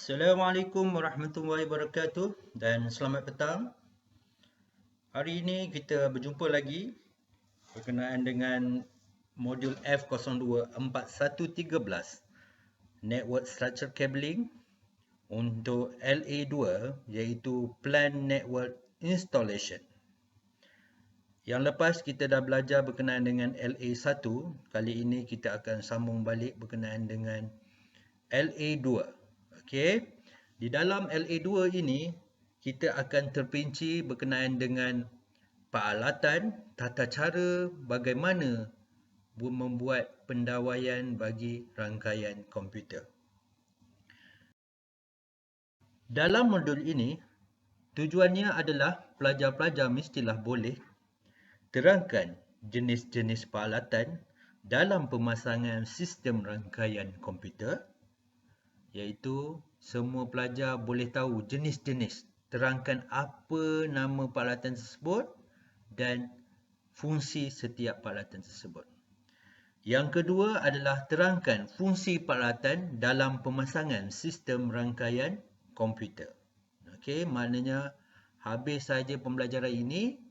Assalamualaikum warahmatullahi wabarakatuh dan selamat petang. Hari ini kita berjumpa lagi berkenaan dengan modul F024113 Network Structure Cabling untuk LA2 iaitu Plant Network Installation. Yang lepas kita dah belajar berkenaan dengan LA1, kali ini kita akan sambung balik berkenaan dengan LA2. Okey. Di dalam LA2 ini kita akan terperinci berkenaan dengan peralatan, tata cara bagaimana membuat pendawaian bagi rangkaian komputer. Dalam modul ini, tujuannya adalah pelajar-pelajar mestilah boleh terangkan jenis-jenis peralatan dalam pemasangan sistem rangkaian komputer, iaitu semua pelajar boleh tahu jenis-jenis, terangkan apa nama peralatan tersebut dan fungsi setiap peralatan tersebut. Yang kedua adalah terangkan fungsi peralatan dalam pemasangan sistem rangkaian komputer. Okey, maknanya habis saja pembelajaran ini,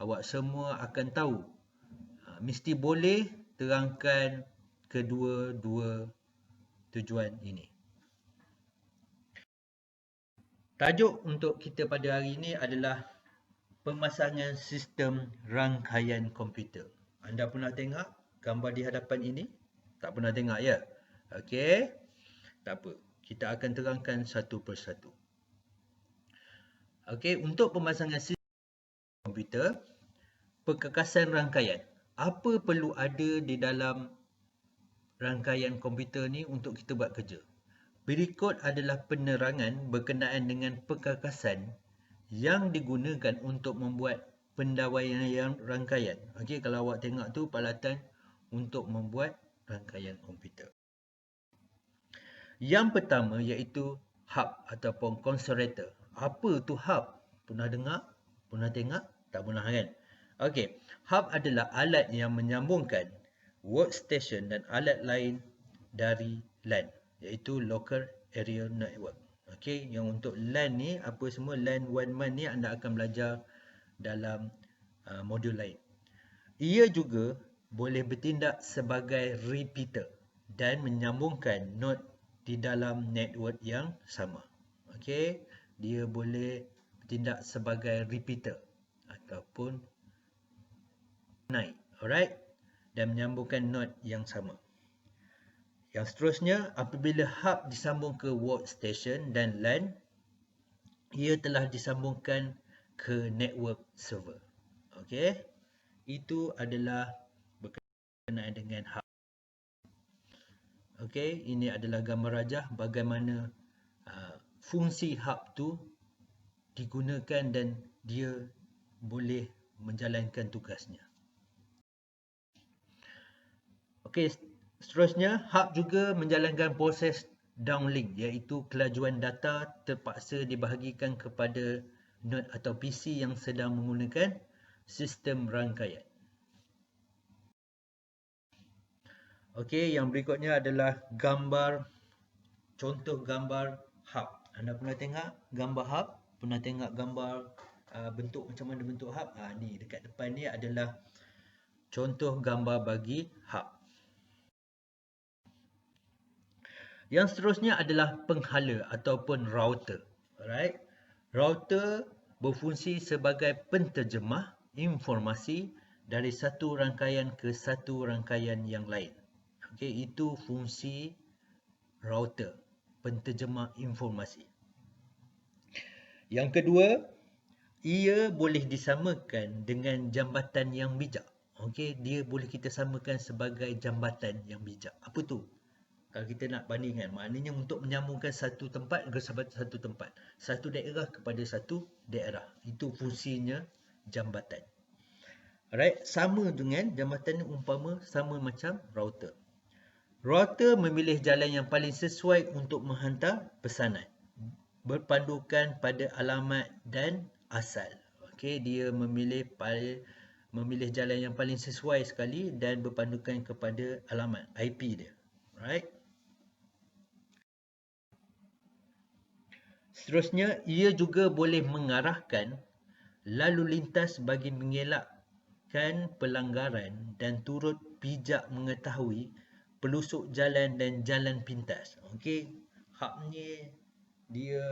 awak semua akan tahu, mesti boleh terangkan kedua-dua tujuan ini. Tajuk untuk kita pada hari ini adalah pemasangan sistem rangkaian komputer. Anda pernah tengok gambar di hadapan ini? Tak pernah tengok ya? Okey. Tak apa. Kita akan terangkan satu persatu. Okey, untuk pemasangan sistem komputer, perkakasan rangkaian. Apa perlu ada di dalam rangkaian komputer ni untuk kita buat kerja? Berikut adalah penerangan berkenaan dengan perkakasan yang digunakan untuk membuat pendawaian rangkaian. Okey, kalau awak tengok tu peralatan untuk membuat rangkaian komputer. Yang pertama iaitu hub ataupun consolator. Apa tu hub? Pernah dengar? Pernah tengok? Tak pernah kan? Okey, hub adalah alat yang menyambungkan workstation dan alat lain dari LAN, iaitu Local Area Network. Okey, yang untuk LAN ni, apa semua LAN 1 man ni anda akan belajar dalam modul lain. Ia juga boleh bertindak sebagai repeater dan menyambungkan node di dalam network yang sama. Okey, dia boleh bertindak sebagai repeater ataupun naik, alright, dan menyambungkan node yang sama. Yang seterusnya, apabila hub disambung ke workstation dan LAN, ia telah disambungkan ke network server. Okey, itu adalah berkenaan dengan hub. Okey, ini adalah gambar rajah bagaimana fungsi hub tu digunakan dan dia boleh menjalankan tugasnya. Okey, seterusnya hub juga menjalankan proses downlink, iaitu kelajuan data terpaksa dibahagikan kepada node atau PC yang sedang menggunakan sistem rangkaian. Okey, yang berikutnya adalah contoh gambar hub. Anda pernah tengok gambar hub? Pernah tengok gambar bentuk macam mana bentuk hub? Ni dekat depan ni adalah contoh gambar bagi hub. Yang seterusnya adalah penghala ataupun router. Alright. Router berfungsi sebagai penterjemah informasi dari satu rangkaian ke satu rangkaian yang lain. Okey, itu fungsi router, penterjemah informasi. Yang kedua, ia boleh disamakan dengan jambatan yang bijak. Okey, dia boleh kita samakan sebagai jambatan yang bijak. Apa tu? Kalau kita nak bandingkan, maknanya untuk menyambungkan satu tempat ke satu tempat, satu daerah kepada satu daerah. Itu fungsinya jambatan. Alright, sama dengan jambatan umpama sama macam router. Router memilih jalan yang paling sesuai untuk menghantar pesanan, berpandukan pada alamat dan asal. Okey, dia memilih jalan yang paling sesuai sekali dan berpandukan kepada alamat IP dia. Right? Seterusnya, ia juga boleh mengarahkan lalu lintas bagi mengelakkan pelanggaran dan turut bijak mengetahui pelusuk jalan dan jalan pintas. Okey, hub ni dia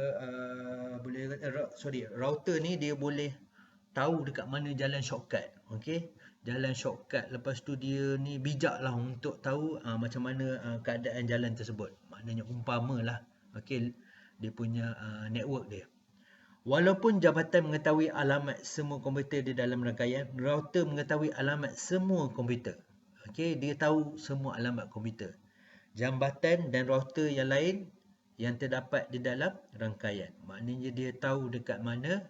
router ni dia boleh tahu dekat mana jalan shortcut. Okey, jalan shortcut, lepas tu dia ni bijak lah untuk tahu macam mana keadaan jalan tersebut. Maknanya umpamalah, okey, dia punya network dia. Walaupun jabatan mengetahui alamat semua komputer di dalam rangkaian, router mengetahui alamat semua komputer. Okey, dia tahu semua alamat komputer. Jambatan dan router yang lain yang terdapat di dalam rangkaian. Maknanya dia tahu dekat mana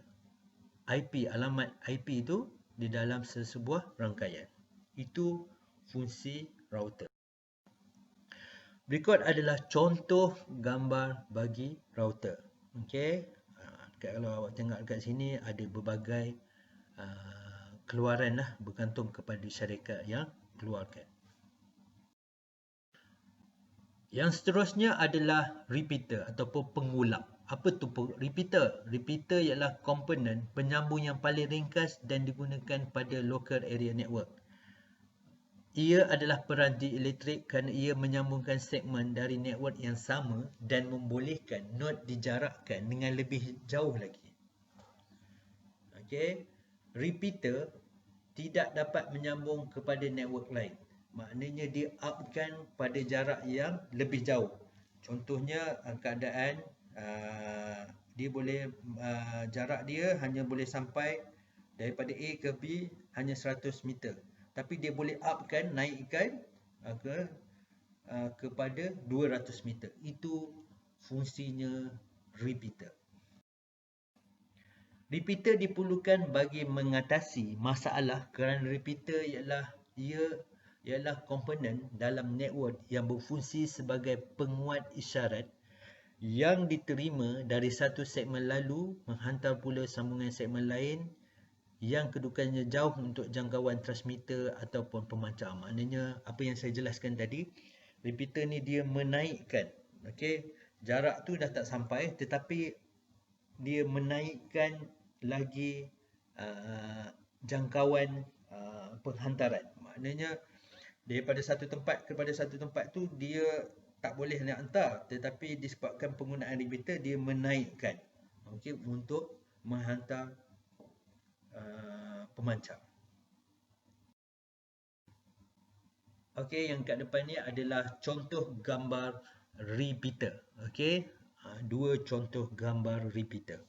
IP, alamat IP itu di dalam sesebuah rangkaian. Itu fungsi router. Berikut adalah contoh gambar bagi router. Okey. Kalau awak tengok dekat sini ada berbagai keluaran lah, bergantung kepada syarikat yang keluarkan. Yang seterusnya adalah repeater ataupun pengulang. Apa tu repeater? Repeater ialah komponen penyambung yang paling ringkas dan digunakan pada local area network. Ia adalah peranti elektrik kerana ia menyambungkan segmen dari network yang sama dan membolehkan nod dijarakkan dengan lebih jauh lagi. Okey, repeater tidak dapat menyambung kepada network lain. Maknanya dia upkan pada jarak yang lebih jauh. Contohnya keadaan dia boleh jarak dia hanya boleh sampai daripada A ke B hanya 100 meter. Tapi dia boleh upkan, naikkan kepada 200 meter. Itu fungsinya repeater. Repeater diperlukan bagi mengatasi masalah kerana repeater ialah komponen dalam network yang berfungsi sebagai penguat isyarat yang diterima dari satu segmen lalu menghantar pula sambungan segmen lain yang kedudukannya jauh untuk jangkauan transmitter ataupun pemancar. Maknanya apa yang saya jelaskan tadi, repeater ni dia menaikkan, okey, jarak tu dah tak sampai tetapi dia menaikkan lagi jangkauan penghantaran. Maknanya daripada satu tempat kepada satu tempat tu dia tak boleh nak hantar, tetapi disebabkan penggunaan repeater dia menaikkan, okey, untuk menghantar pemancar. Okey, yang kat depan ni adalah contoh gambar repeater. Okey, dua contoh gambar repeater.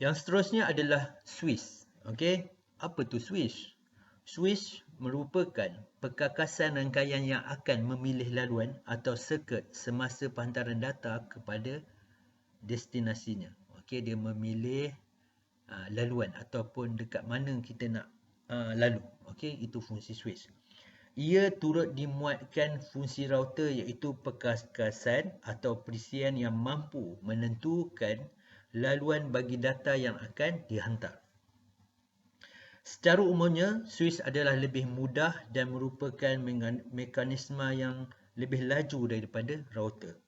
Yang seterusnya adalah switch. Okey, apa tu switch? Switch merupakan perkakasan rangkaian yang akan memilih laluan atau circuit semasa penghantaran data kepada destinasinya. Okey, dia memilih laluan ataupun dekat mana kita nak lalu. Okey, itu fungsi switch. Ia turut dimuatkan fungsi router iaitu perkakasan atau perisian yang mampu menentukan laluan bagi data yang akan dihantar. Secara umumnya, switch adalah lebih mudah dan merupakan mekanisme yang lebih laju daripada router.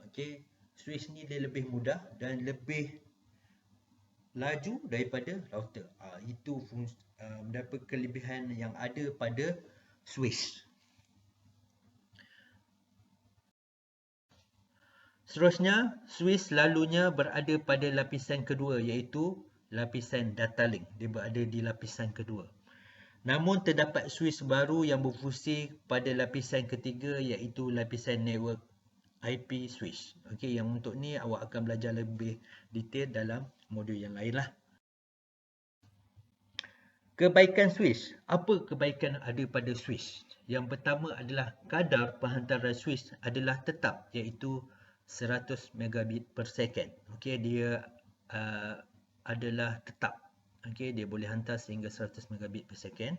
Okey, switch ni dia lebih mudah dan lebih laju daripada router. Itu beberapa kelebihan yang ada pada switch. Seterusnya, switch selalunya berada pada lapisan kedua iaitu lapisan data link. Dia berada di lapisan kedua. Namun terdapat switch baru yang berfungsi pada lapisan ketiga iaitu lapisan network IP switch. Okey, yang untuk ni awak akan belajar lebih detail dalam modul yang lain lah. Kebaikan switch. Apa kebaikan ada pada switch? Yang pertama adalah kadar penghantaran switch adalah tetap iaitu 100 megabit per second. Okey, dia adalah tetap. Okey, dia boleh hantar sehingga 100 megabit per second.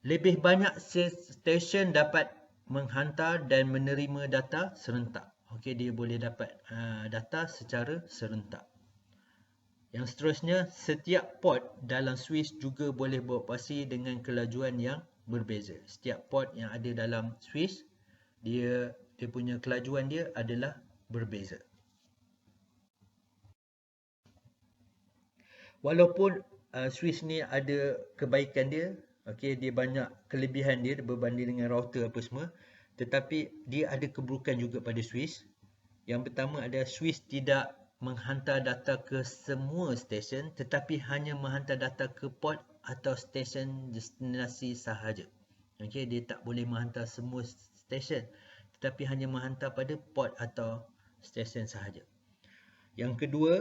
Lebih banyak stesen dapat menghantar dan menerima data serentak. Okey, dia boleh dapat data secara serentak. Yang seterusnya, setiap port dalam switch juga boleh beroperasi dengan kelajuan yang berbeza. Setiap port yang ada dalam switch, dia punya kelajuan dia adalah berbeza. Walaupun switch ni ada kebaikan dia, okey, dia banyak kelebihan dia berbanding dengan router apa semua, tetapi dia ada keburukan juga pada switch. Yang pertama adalah switch tidak menghantar data ke semua stesen, tetapi hanya menghantar data ke port atau stesen destinasi sahaja. Okey, dia tak boleh menghantar semua stesen, tetapi hanya menghantar pada port atau stesen sahaja. Yang kedua,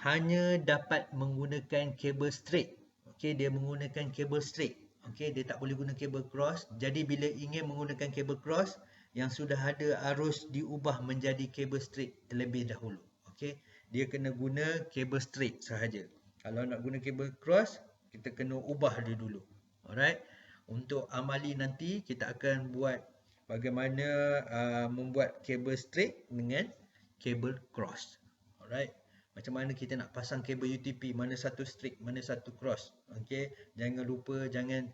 hanya dapat menggunakan kabel straight. Okey, dia menggunakan kabel straight. Okey, dia tak boleh guna kabel cross. Jadi bila ingin menggunakan kabel cross yang sudah ada arus diubah menjadi kabel straight terlebih dahulu. Okey, dia kena guna kabel straight sahaja. Kalau nak guna kabel cross, kita kena ubah dia dulu. Alright. Untuk amali nanti kita akan buat bagaimana membuat kabel straight dengan kabel cross. Alright. Macam mana kita nak pasang kabel UTP, mana satu straight, mana satu cross. Okey, jangan lupa, jangan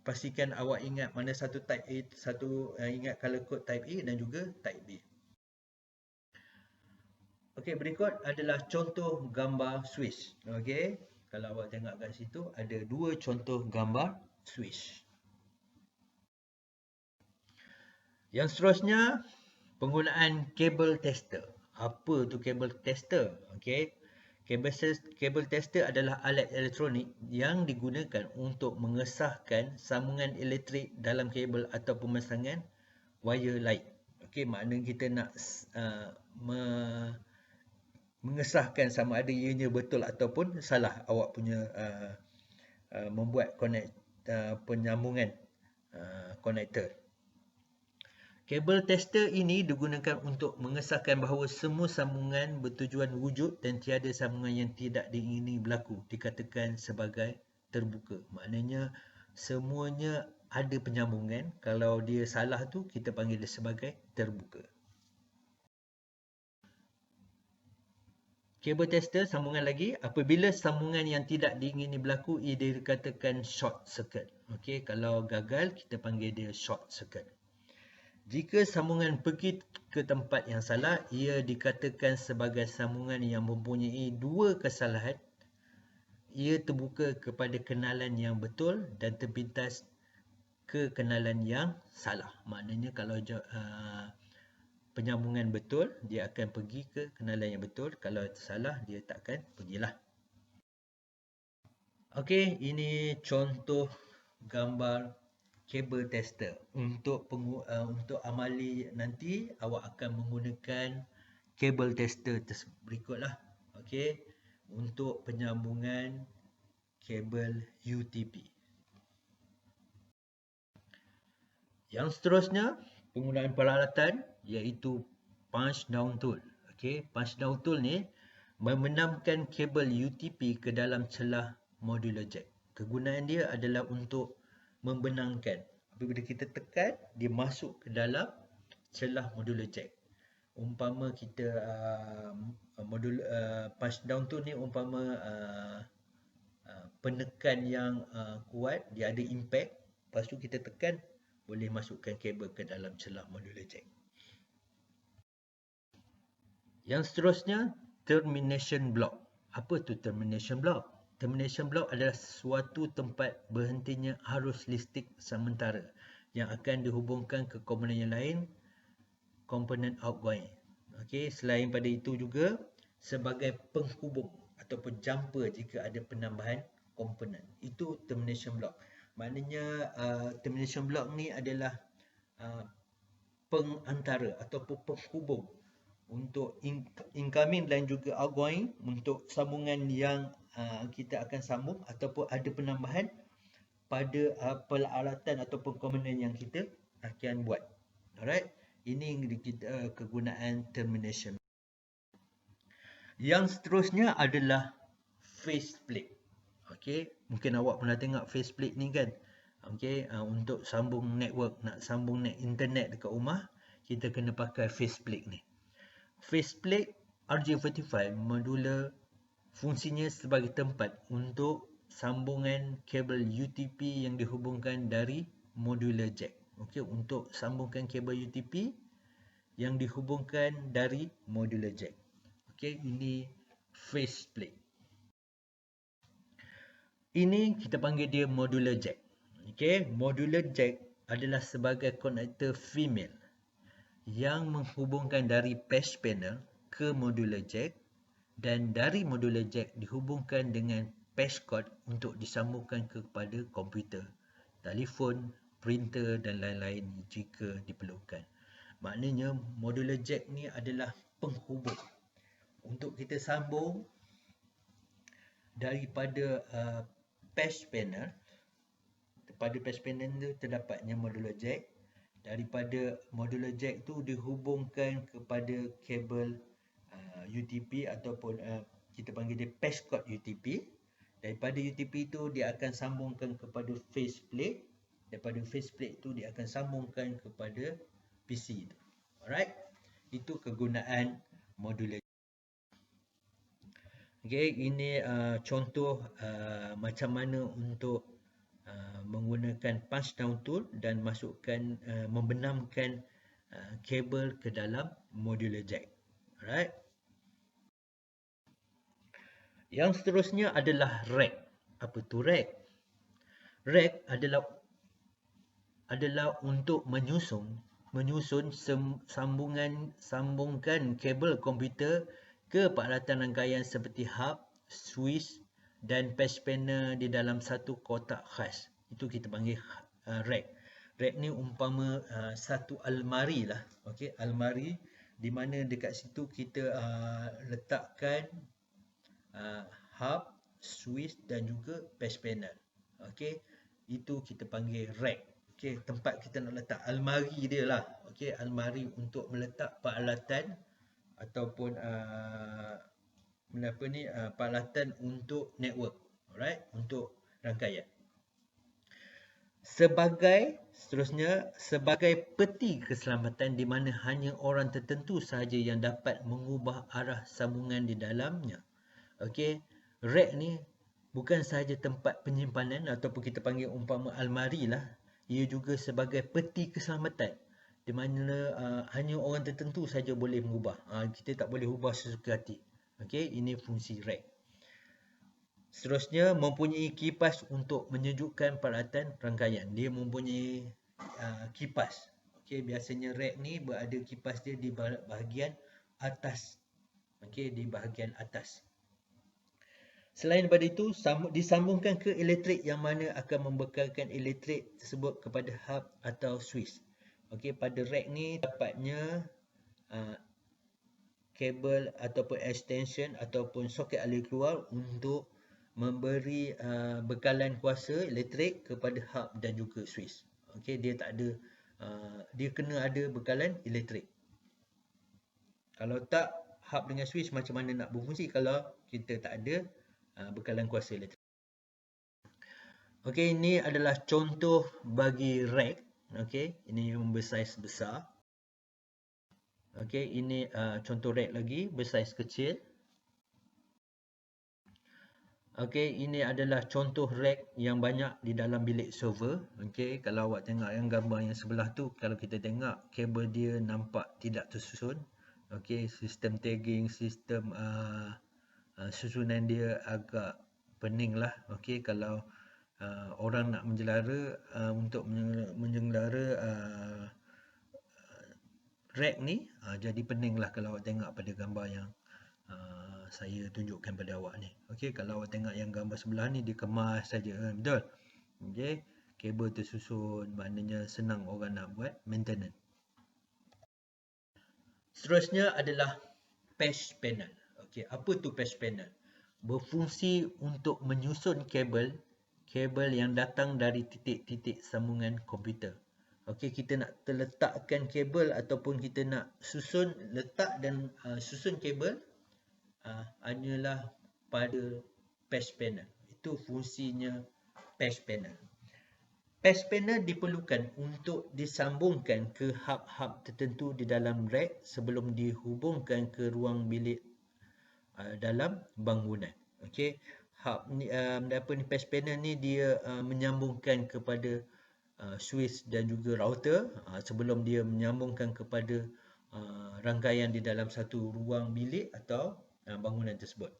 pastikan awak ingat mana satu type A, satu ingat color code type A dan juga type B. Okey, berikut adalah contoh gambar switch. Okey, kalau awak tengok kat situ ada dua contoh gambar switch. Yang seterusnya, penggunaan kabel tester. Apa tu kabel tester? Okey. Kabel tester adalah alat elektronik yang digunakan untuk mengesahkan sambungan elektrik dalam kabel atau pemasangan wire light. Okey, maknanya kita nak mengesahkan sama ada ianya betul ataupun salah awak punya membuat penyambungan konektor. Kabel tester ini digunakan untuk mengesahkan bahawa semua sambungan bertujuan wujud dan tiada sambungan yang tidak diingini berlaku dikatakan sebagai terbuka. Maknanya semuanya ada penyambungan. Kalau dia salah tu kita panggil dia sebagai terbuka. Kabel tester sambungan lagi, apabila sambungan yang tidak diingini berlaku ia dikatakan short circuit. Okey, kalau gagal kita panggil dia short circuit. Jika sambungan pergi ke tempat yang salah, ia dikatakan sebagai sambungan yang mempunyai dua kesalahan. Ia terbuka kepada kenalan yang betul dan terpintas ke kenalan yang salah. Maknanya kalau penyambungan betul, dia akan pergi ke kenalan yang betul. Kalau salah, dia tak akan pergilah. Okey, ini contoh gambar kabel tester. Untuk amali nanti awak akan menggunakan kabel tester berikutlah. Okey, untuk penyambungan kabel UTP. Yang seterusnya, penggunaan peralatan iaitu punch down tool. Okey, punch down tool ni membenamkan kabel UTP ke dalam celah modular jack. Kegunaan dia adalah untuk membenangkan. Apabila kita tekan, dia masuk ke dalam celah modular jack. Umpama kita punch down tu ni umpama penekan yang kuat, dia ada impact, lepas tu kita tekan, boleh masukkan kabel ke dalam celah modular jack. Yang seterusnya, termination block. Apa tu termination block? Termination block adalah suatu tempat berhentinya arus listrik sementara yang akan dihubungkan ke komponen yang lain, komponen outgoing. Okey, selain pada itu juga sebagai penghubung ataupun jumper jika ada penambahan komponen. Itu termination block. Maknanya termination block ni adalah pengantara ataupun penghubung untuk incoming dan juga outgoing, untuk sambungan yang kita akan sambung ataupun ada penambahan pada peralatan ataupun komponen yang kita akan buat. Alright, ini kegunaan termination. Yang seterusnya adalah faceplate. Okey, mungkin awak pernah tengok faceplate ni kan. Okey, untuk sambung network, nak sambung net internet dekat rumah, kita kena pakai faceplate ni. Faceplate RJ45 modular fungsinya sebagai tempat untuk sambungan kabel UTP yang dihubungkan dari modular jack. Okey, untuk sambungkan kabel UTP yang dihubungkan dari modular jack. Okey, ini faceplate. Ini kita panggil dia modular jack. Okey, modular jack adalah sebagai konektor female yang menghubungkan dari patch panel ke modular jack dan dari modular jack dihubungkan dengan patch cord untuk disambungkan kepada komputer, telefon, printer dan lain-lain jika diperlukan. Maknanya modular jack ni adalah penghubung untuk kita sambung daripada patch panel. Pada patch panel tu terdapatnya modular jack. Daripada modular jack tu dihubungkan kepada kabel UTP ataupun kita panggil dia patch cord UTP. Daripada UTP tu dia akan sambungkan kepada faceplate. Daripada faceplate tu dia akan sambungkan kepada PC tu. Alright? Itu kegunaan modular. Okay, ini contoh macam mana untuk menggunakan punch down tool dan masukkan membenamkan kabel ke dalam modular jack. Alright. Yang seterusnya adalah rack. Apa tu rack? Rack adalah untuk menyusun sambungkan kabel komputer ke peralatan rangkaian seperti hub, switch dan patch panel di dalam satu kotak khas. Itu kita panggil rack. Rack ni umpama satu almari lah. Okey, almari di mana dekat situ kita letakkan hub, switch dan juga patch panel. Okey, itu kita panggil rack. Okey, tempat kita nak letak almari dia lah. Okey, almari untuk meletak peralatan ataupun peralatan untuk network. Alright, untuk rangkaian. Seterusnya, sebagai peti keselamatan di mana hanya orang tertentu sahaja yang dapat mengubah arah sambungan di dalamnya. Okey, rack ni bukan sahaja tempat penyimpanan ataupun kita panggil umpama almari lah. Ia juga sebagai peti keselamatan di mana hanya orang tertentu saja boleh mengubah. Kita tak boleh ubah sesuka hati. Okey, ini fungsi rack. Seterusnya, mempunyai kipas untuk menyejukkan peralatan rangkaian. Dia mempunyai kipas. Okey, biasanya rack ni berada kipas dia di bahagian atas. Okey, di bahagian atas. Selain daripada itu, disambungkan ke elektrik yang mana akan membekalkan elektrik tersebut kepada hub atau switch. Okey, pada rack ni dapatnya kabel ataupun extension ataupun soket alir keluar untuk memberi bekalan kuasa elektrik kepada hub dan juga switch. Okey, dia tak ada dia kena ada bekalan elektrik. Kalau tak, hub dengan switch macam mana nak berfungsi kalau kita tak ada bekalan kuasa elektrik. Okey, ini adalah contoh bagi rack. Okey, ini yang bersaiz besar. Okey, ini contoh rack lagi bersaiz kecil. Okey, ini adalah contoh rack yang banyak di dalam bilik server. Okey, kalau awak tengok yang gambar yang sebelah tu, kalau kita tengok kabel dia nampak tidak tersusun. Okey, sistem tagging, sistem susunan dia agak pening lah. Okey, kalau orang nak menjelara untuk menjelara rack ni, jadi pening lah kalau awak tengok pada gambar yang saya tunjukkan pada awak ni. Okey, kalau awak tengok yang gambar sebelah ni, dia kemas saja, betul? Okey, kabel tersusun, maknanya senang orang nak buat maintenance. Seterusnya adalah patch panel. Okey, apa tu patch panel? Berfungsi untuk menyusun kabel yang datang dari titik-titik sambungan komputer. Okey, kita nak terletakkan kabel ataupun kita nak susun, letak dan susun kabel hanyalah pada patch panel. Itu fungsinya patch panel. Patch panel diperlukan untuk disambungkan ke hub-hub tertentu di dalam rack sebelum dihubungkan ke ruang bilik dalam bangunan. Okey, hub ni patch panel ni dia menyambungkan kepada switch dan juga router sebelum dia menyambungkan kepada rangkaian di dalam satu ruang bilik atau bangunan tersebut.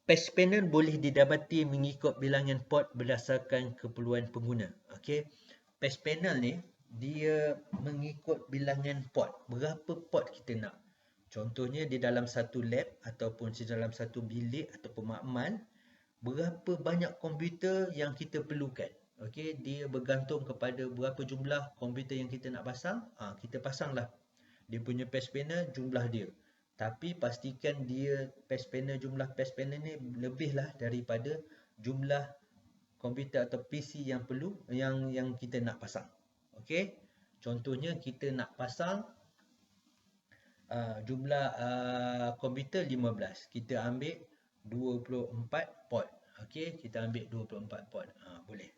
Patch panel boleh didapati mengikut bilangan port berdasarkan keperluan pengguna. Okey. Patch panel ni dia mengikut bilangan port. Berapa port kita nak? Contohnya di dalam satu lab ataupun di dalam satu bilik atau pemakmal, berapa banyak komputer yang kita perlukan. Okey, dia bergantung kepada berapa jumlah komputer yang kita nak pasang. Kita pasanglah dia punya patch panel jumlah dia. Tapi pastikan dia jumlah patch panel ni lebihlah daripada jumlah komputer atau PC yang perlu yang kita nak pasang. Okey. Contohnya kita nak pasang jumlah komputer 15. Kita ambil 24 port. Okey, kita ambil 24 port. Boleh.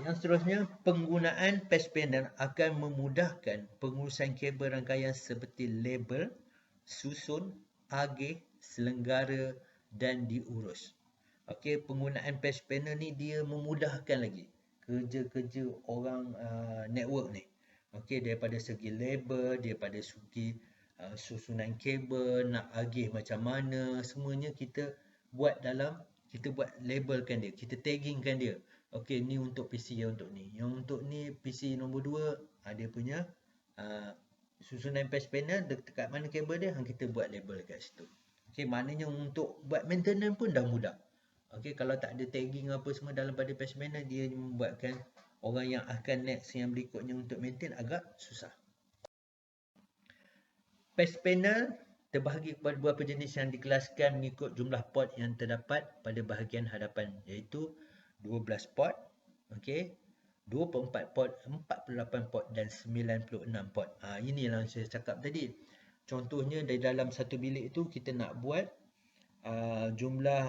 Yang seterusnya, penggunaan patch panel akan memudahkan pengurusan kabel rangkaian seperti label, susun, agih, selenggara dan diurus. Okey, penggunaan patch panel ni dia memudahkan lagi kerja-kerja orang network ni. Okey, daripada segi label, daripada segi susunan kabel, nak agih macam mana, semuanya kita buat labelkan dia, kita taggingkan dia. Okey, ni untuk PC yang untuk ni. Yang untuk ni PC nombor 2, dia punya susunan patch panel dekat mana kabel dia, kita buat label dekat situ. Okey, maknanya untuk buat maintenance pun dah mudah. Okey, kalau tak ada tagging apa semua dalam pada patch panel, dia membuatkan orang yang akan next yang berikutnya untuk maintain agak susah. Patch panel terbahagi kepada beberapa jenis yang dikelaskan mengikut jumlah port yang terdapat pada bahagian hadapan, iaitu 12 port, okey, 24 port, 48 port dan 96 port. Inilah yang saya cakap tadi. Contohnya di dalam satu bilik itu kita nak buat jumlah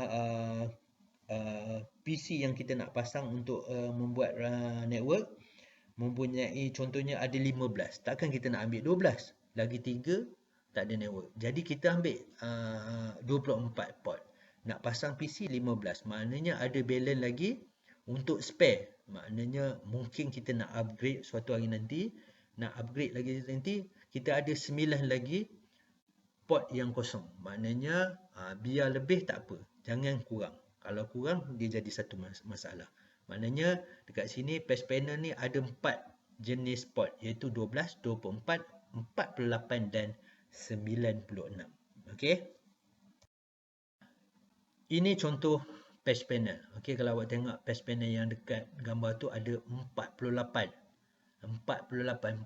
PC yang kita nak pasang untuk membuat network mempunyai contohnya ada 15. Takkan kita nak ambil 12. Lagi 3 tak ada network. Jadi kita ambil 24 port. Nak pasang PC 15. Maknanya ada balance lagi untuk spare. Maknanya mungkin kita nak upgrade suatu hari nanti. Nak upgrade lagi nanti, kita ada 9 lagi port yang kosong. Maknanya biar lebih tak apa. Jangan kurang. Kalau kurang, dia jadi satu masalah. Maknanya dekat sini patch panel ni ada 4 jenis port, iaitu 12, 24, 48 dan 96. Okey. Ini contoh patch panel. Okey, kalau awak tengok patch panel yang dekat gambar tu ada 48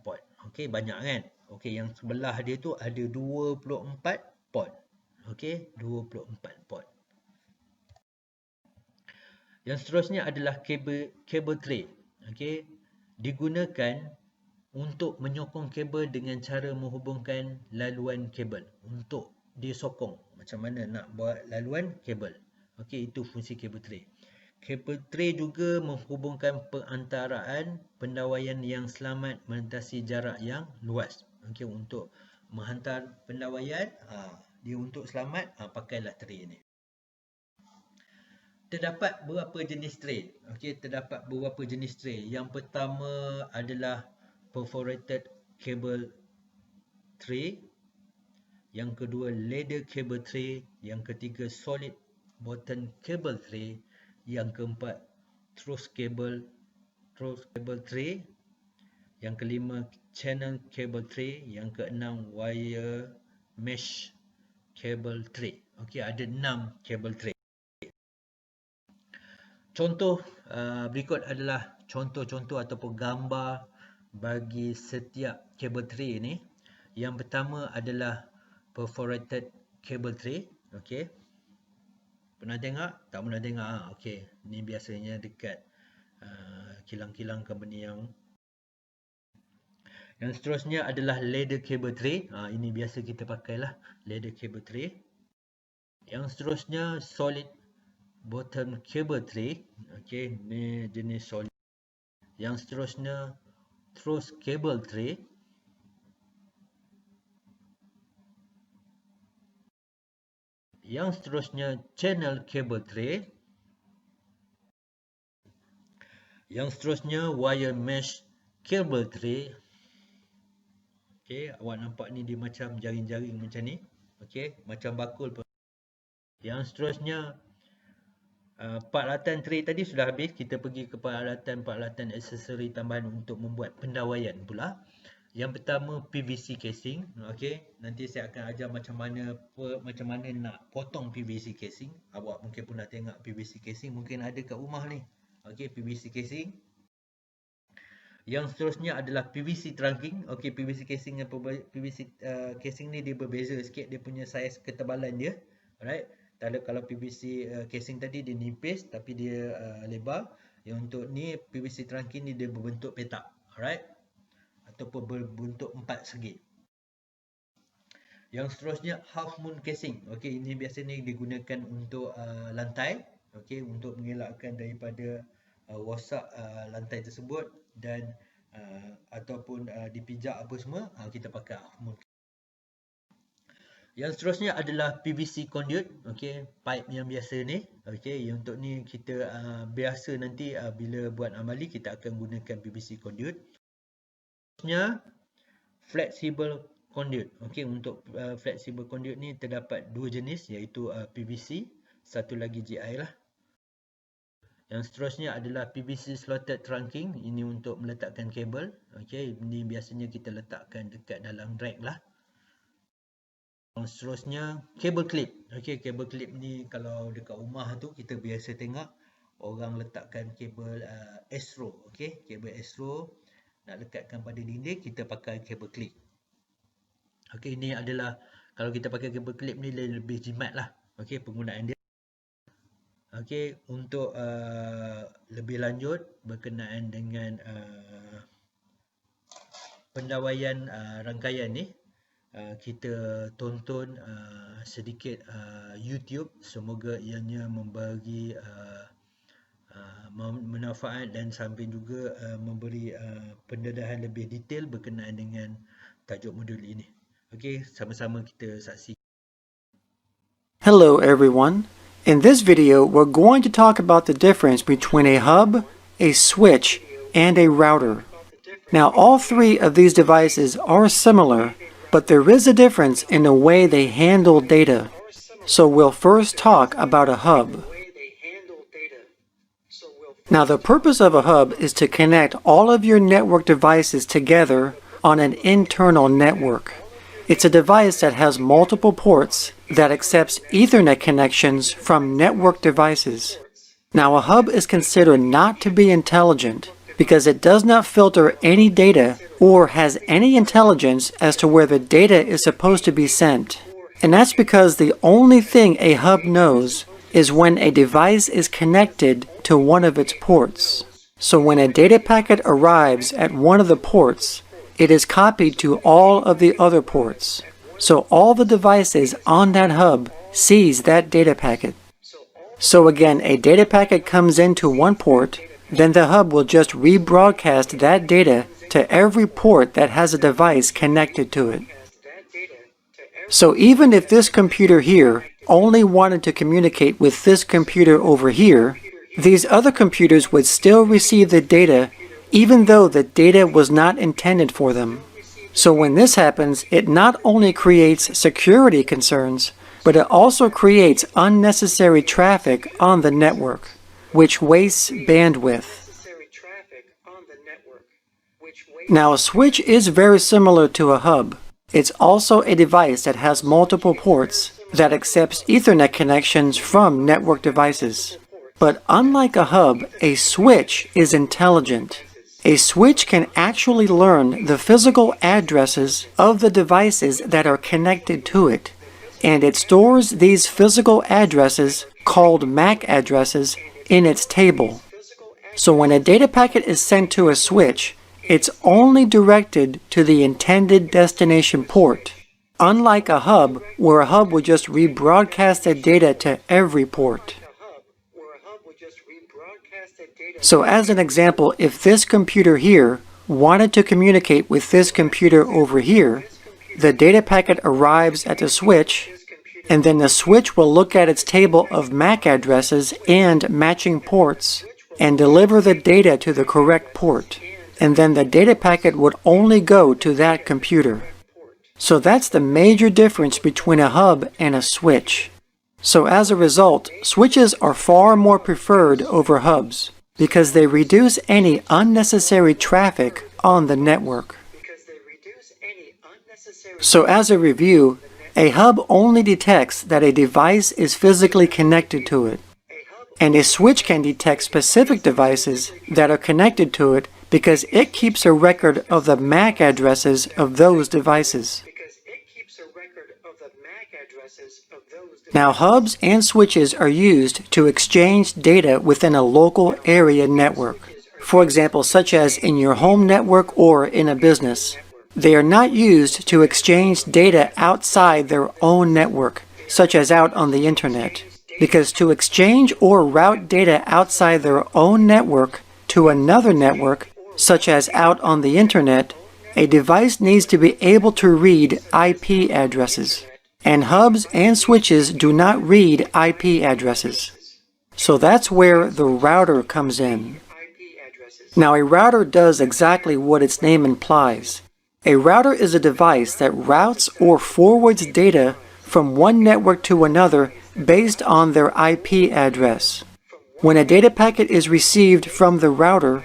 port. Okey, banyak kan? Okey, yang sebelah dia tu ada 24 port. Okey, 24 port. Yang seterusnya adalah kabel tray. Okey, digunakan untuk menyokong kabel dengan cara menghubungkan laluan kabel untuk disokong. Macam mana nak buat laluan kabel. Okey, itu fungsi kabel tray. Kabel tray juga menghubungkan perantaraan pendawaian yang selamat melintasi jarak yang luas. Okey, untuk menghantar pendawaian, dia untuk selamat, pakailah tray ni. Terdapat beberapa jenis tray. Okey, terdapat beberapa jenis tray. Yang pertama adalah perforated cable tray. Yang kedua ladder cable tray. Yang ketiga solid bottom cable tray. Yang keempat truss cable tray. Yang kelima channel cable tray. Yang keenam wire mesh cable tray. Okey, ada 6 cable tray. Contoh berikut adalah contoh-contoh ataupun gambar bagi setiap cable tray ni. Yang pertama adalah perforated cable tray. Okey. Pernah tengok? Tak pernah tengok. Okey. Ni biasanya dekat kilang-kilang company yang seterusnya adalah ladder cable tray. Ini biasa kita pakailah ladder cable tray. Yang seterusnya solid bottom cable tray. Okey, ni jenis solid. Yang seterusnya truss cable tray. Yang seterusnya channel cable tray. Yang seterusnya wire mesh cable tray. Okey, awak nampak ni dia macam jaring-jaring macam ni. Okey, macam bakul pun. Yang seterusnya, peralatan tray tadi sudah habis. Kita pergi ke peralatan aksesori tambahan untuk membuat pendawaian pula. Yang pertama PVC casing. Okey, nanti saya akan ajar macam mana nak potong PVC casing. Awak mungkin pernah tengok PVC casing, mungkin ada kat rumah ni. Okey, PVC casing. Yang seterusnya adalah PVC trunking. Okey, PVC casing dan PVC casing ni dia berbeza sikit, dia punya saiz ketebalan dia. Alright. Kalau PVC casing tadi dia nipis tapi dia lebar. Yang untuk ni PVC trunking ni dia berbentuk petak. Alright. Ataupun berbentuk 4 segi. Yang seterusnya half moon casing. Okey, ini biasanya digunakan untuk lantai. Okey, untuk mengelakkan daripada rosak lantai tersebut dan ataupun dipijak apa semua, kita pakai half moon. Yang seterusnya adalah PVC conduit. Okey, pipe yang biasa ni. Okey, yang untuk ni kita biasa nanti bila buat amali kita akan gunakan PVC conduit. Seterusnya flexible conduit. Okey, untuk flexible conduit ni terdapat dua jenis, iaitu PVC, satu lagi GI lah. Yang seterusnya adalah PVC slotted trunking. Ini untuk meletakkan kabel. Okey, ini biasanya kita letakkan dekat dalam rack lah. Yang seterusnya cable clip. Okey, cable clip ni kalau dekat rumah tu kita biasa tengok orang letakkan kabel Astro. Okey, kabel Astro nak lekatkan pada dinding, kita pakai cable clip. Okey, ini adalah kalau kita pakai cable clip ni lebih jimat lah. Okey, penggunaan dia. Okey, untuk lebih lanjut berkenaan dengan pendawaian rangkaian ni, kita tonton sedikit YouTube. Semoga ianya memberi manfaat dan sambil juga memberi pendedahan lebih detail berkenaan dengan tajuk modul ini. Okey, sama-sama kita saksikan. Hello everyone. In this video, we're going to talk about the difference between a hub, a switch, and a router. Now, all three of these devices are similar, but there is a difference in the way they handle data. So we'll first talk about a hub. Now, the purpose of a hub is to connect all of your network devices together on an internal network. It's a device that has multiple ports that accepts Ethernet connections from network devices. Now, a hub is considered not to be intelligent because it does not filter any data or has any intelligence as to where the data is supposed to be sent. And that's because the only thing a hub knows is when a device is connected to one of its ports. So when a data packet arrives at one of the ports, it is copied to all of the other ports. So all the devices on that hub sees that data packet. So again, a data packet comes into one port, then the hub will just rebroadcast that data to every port that has a device connected to it. So even if this computer here only wanted to communicate with this computer over here, these other computers would still receive the data even though the data was not intended for them. So when this happens, it not only creates security concerns, but it also creates unnecessary traffic on the network, which wastes bandwidth. Now, a switch is very similar to a hub. It's also a device that has multiple ports that accepts Ethernet connections from network devices. But unlike a hub, a switch is intelligent. A switch can actually learn the physical addresses of the devices that are connected to it, and it stores these physical addresses, called MAC addresses, in its table. So when a data packet is sent to a switch, it's only directed to the intended destination port, unlike a hub, where a hub would just rebroadcast the data to every port. So as an example, if this computer here wanted to communicate with this computer over here, the data packet arrives at the switch, and then the switch will look at its table of MAC addresses and matching ports and deliver the data to the correct port. And then the data packet would only go to that computer. So that's the major difference between a hub and a switch. So as a result, switches are far more preferred over hubs because they reduce any unnecessary traffic on the network. So as a review, a hub only detects that a device is physically connected to it, and a switch can detect specific devices that are connected to it because it keeps a record of the MAC addresses of those devices. Now, hubs and switches are used to exchange data within a local area network. For example, such as in your home network or in a business. They are not used to exchange data outside their own network, such as out on the internet. Because to exchange or route data outside their own network to another network, such as out on the internet, a device needs to be able to read IP addresses. And hubs and switches do not read IP addresses. So that's where the router comes in. Now, a router does exactly what its name implies. A router is a device that routes or forwards data from one network to another based on their IP address. When a data packet is received from the router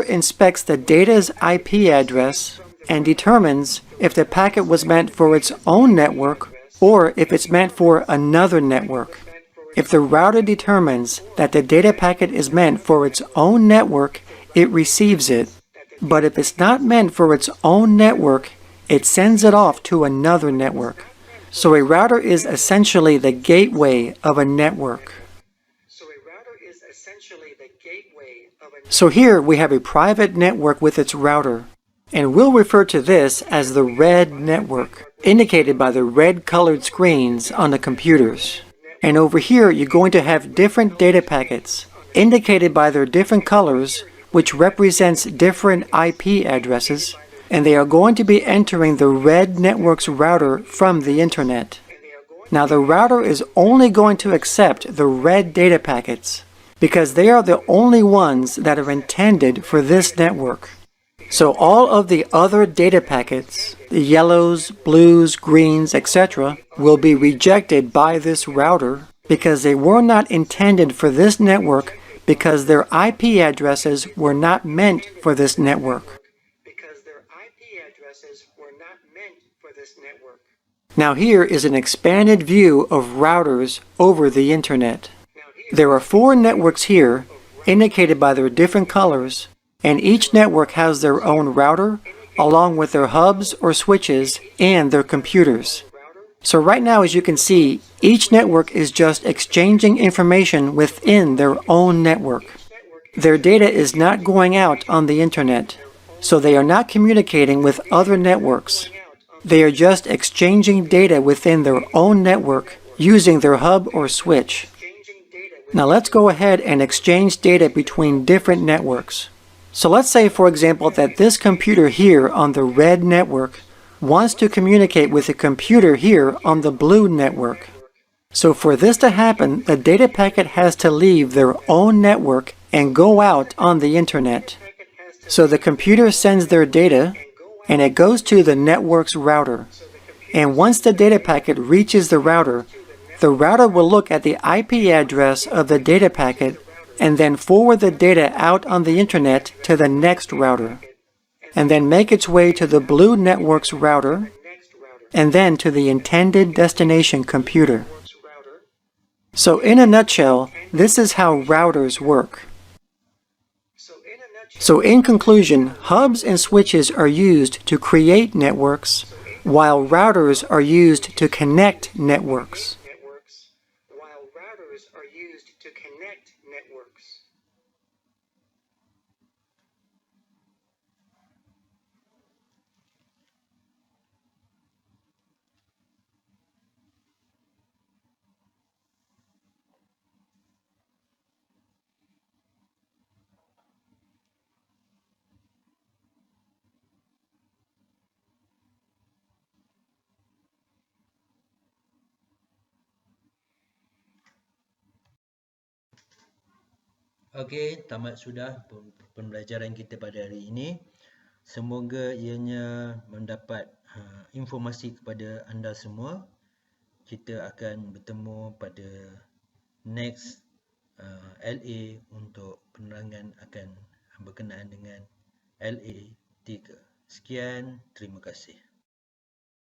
inspects the data's IP address and determines if the packet was meant for its own network or if it's meant for another network. If the router determines that the data packet is meant for its own network, it receives it. But if it's not meant for its own network, it sends it off to another network. So a router is essentially the gateway of a network. So here we have a private network with its router, and we'll refer to this as the red network, indicated by the red colored screens on the computers. And over here you're going to have different data packets, indicated by their different colors, which represents different IP addresses, and they are going to be entering the red network's router from the internet. Now the router is only going to accept the red data packets because they are the only ones that are intended for this network. So all of the other data packets, the yellows, blues, greens, etc., will be rejected by this router because they were not intended for this network because their IP addresses were not meant for this network. Now here is an expanded view of routers over the internet. There are 4 networks here, indicated by their different colors, and each network has their own router, along with their hubs or switches and their computers. So right now, as you can see, each network is just exchanging information within their own network. Their data is not going out on the internet, so they are not communicating with other networks. They are just exchanging data within their own network using their hub or switch. Now let's go ahead and exchange data between different networks. So let's say, for example, that this computer here on the red network wants to communicate with a computer here on the blue network. So for this to happen, the data packet has to leave their own network and go out on the internet. So the computer sends their data and it goes to the network's router. And once the data packet reaches the router will look at the IP address of the data packet and then forward the data out on the internet to the next router, and then make its way to the blue network's router, and then to the intended destination computer. So in a nutshell, this is how routers work. So in conclusion, hubs and switches are used to create networks, while routers are used to connect networks. Okey, tamat sudah pembelajaran kita pada hari ini. Semoga ianya mendapat informasi kepada anda semua. Kita akan bertemu pada next LA untuk penerangan akan berkenaan dengan LA 3. Sekian, terima kasih.